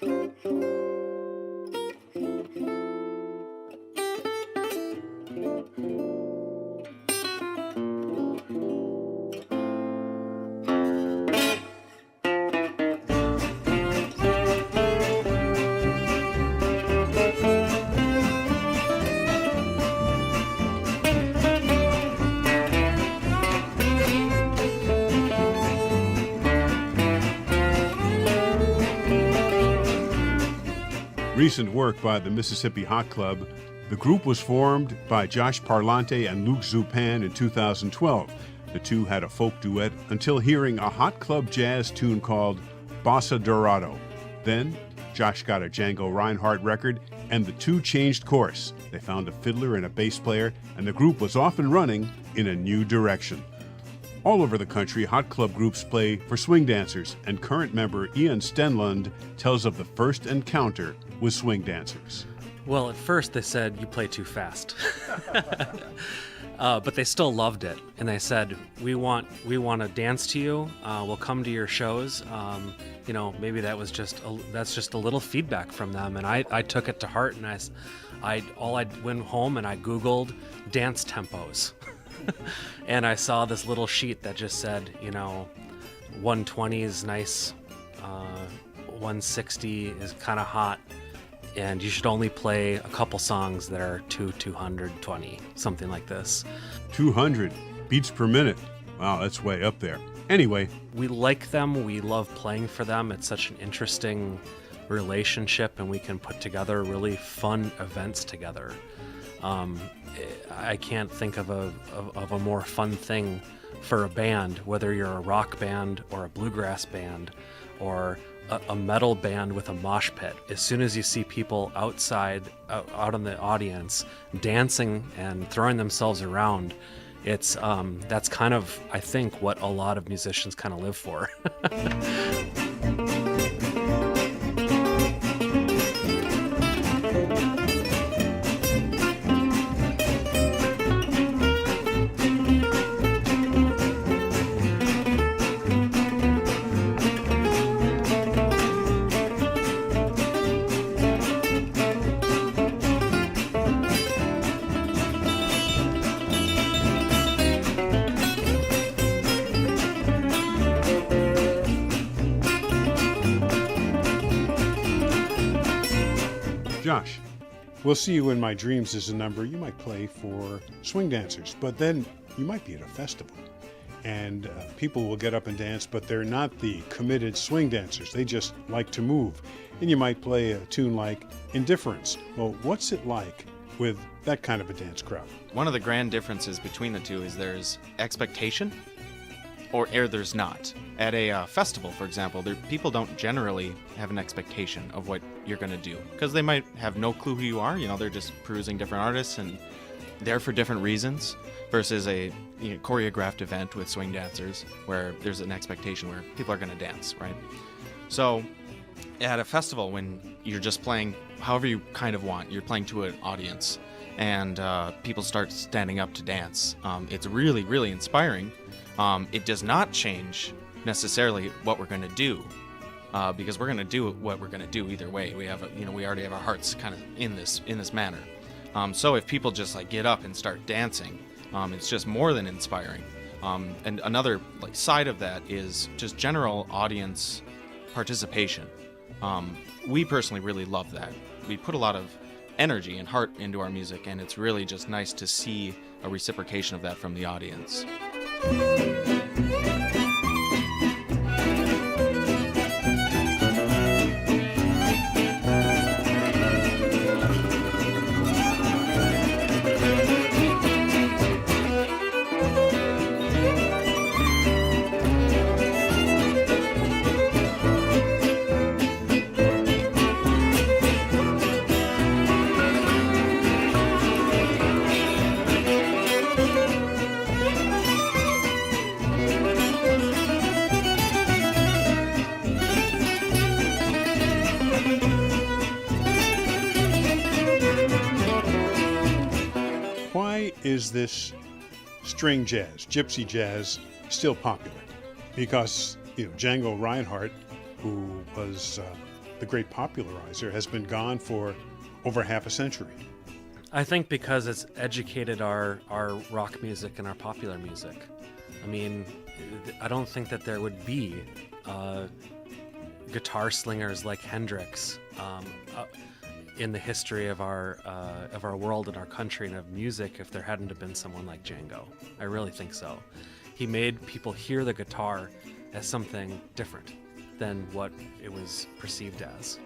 Recent work by the Mississippi Hot Club, the group was formed by Josh Parlante and Luke Zupan in 2012. The two had a folk duet until hearing a Hot Club jazz tune called Bossa Dorado. Then, Josh got a Django Reinhardt record, and the two changed course. They found a fiddler and a bass player, and the group was off and running in a new direction. All over the country, Hot Club groups play for swing dancers, and current member Ian Stenlund tells of the first encounter with swing dancers. Well, at first they said, "You play too fast." But they still loved it, and they said, we want to dance to you. We'll come to your shows. Maybe that's just a little feedback from them, and I took it to heart, and I went home and I Googled dance tempos, and I saw this little sheet that just said, 120 is nice, 160 is kind of hot, and you should only play a couple songs that are 220, something like this. 200 beats per minute. Wow, that's way up there. Anyway, we like them. We love playing for them. It's such an interesting relationship, and we can put together really fun events together. I can't think of a more fun thing for a band, whether you're a rock band or a bluegrass band or a metal band with a mosh pit. As soon as you see people outside, out in the audience, dancing and throwing themselves around, that's kind of, I think, what a lot of musicians kind of live for. Josh, we'll see you in my dreams is a number you might play for swing dancers, but then you might be at a festival and people will get up and dance, but they're not the committed swing dancers. They just like to move. And you might play a tune like Indifference. Well, what's it like with that kind of a dance crowd? One of the grand differences between the two is there's expectation or there's not. At a festival, for example, people don't generally have an expectation of what you're going to do because they might have no clue who you are. They're just perusing different artists and there for different reasons, versus a choreographed event with swing dancers where there's an expectation where people are going to dance, right? So at a festival, when you're just playing however you kind of want, you're playing to an audience and people start standing up to dance. It's really, really inspiring. It does not change necessarily what we're going to do, because we're going to do what we're going to do either way. We have, we already have our hearts kind of in this manner. So if people just get up and start dancing, it's just more than inspiring. And another side of that is just general audience participation. We personally really love that. We put a lot of energy and heart into our music, and it's really just nice to see a reciprocation of that from the audience. Is this string jazz, gypsy jazz, still popular? Because Django Reinhardt, who was the great popularizer, has been gone for over half a century. I think because it's educated our rock music and our popular music. I mean, I don't think that there would be guitar slingers like Hendrix in the history of our world and our country and of music if there hadn't have been someone like Django. I really think so. He made people hear the guitar as something different than what it was perceived as.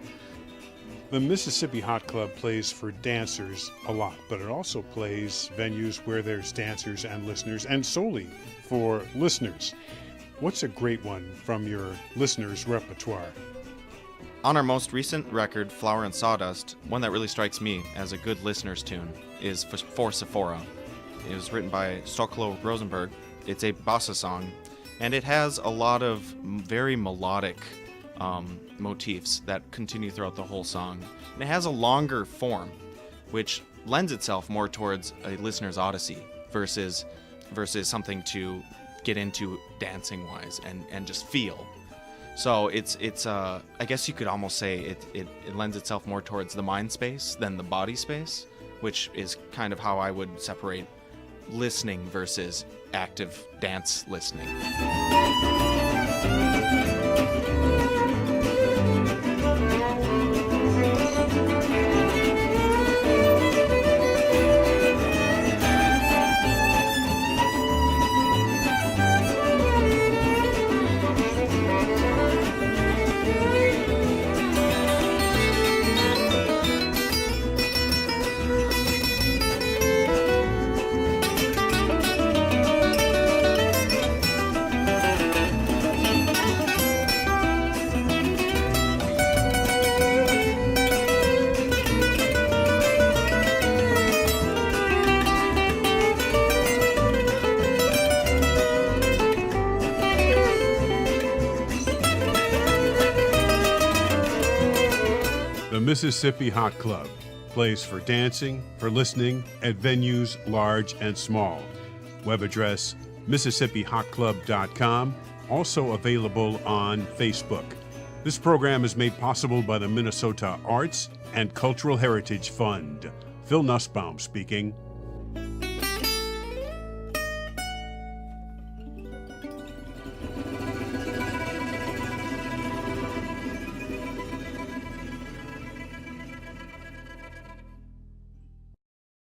The Mississippi Hot Club plays for dancers a lot, but it also plays venues where there's dancers and listeners, and solely for listeners. What's a great one from your listeners' repertoire? On our most recent record, Flower and Sawdust, one that really strikes me as a good listener's tune is For Sephora. It was written by Stoklo Rosenberg. It's a bossa song, and it has a lot of very melodic motifs that continue throughout the whole song. And it has a longer form, which lends itself more towards a listener's odyssey versus something to get into dancing-wise and just feel. So it's I guess you could almost say it lends itself more towards the mind space than the body space, which is kind of how I would separate listening versus active dance listening. The Mississippi Hot Club plays for dancing, for listening, at venues large and small. Web address MississippiHotClub.com, also available on Facebook. This program is made possible by the Minnesota Arts and Cultural Heritage Fund. Phil Nusbaum speaking.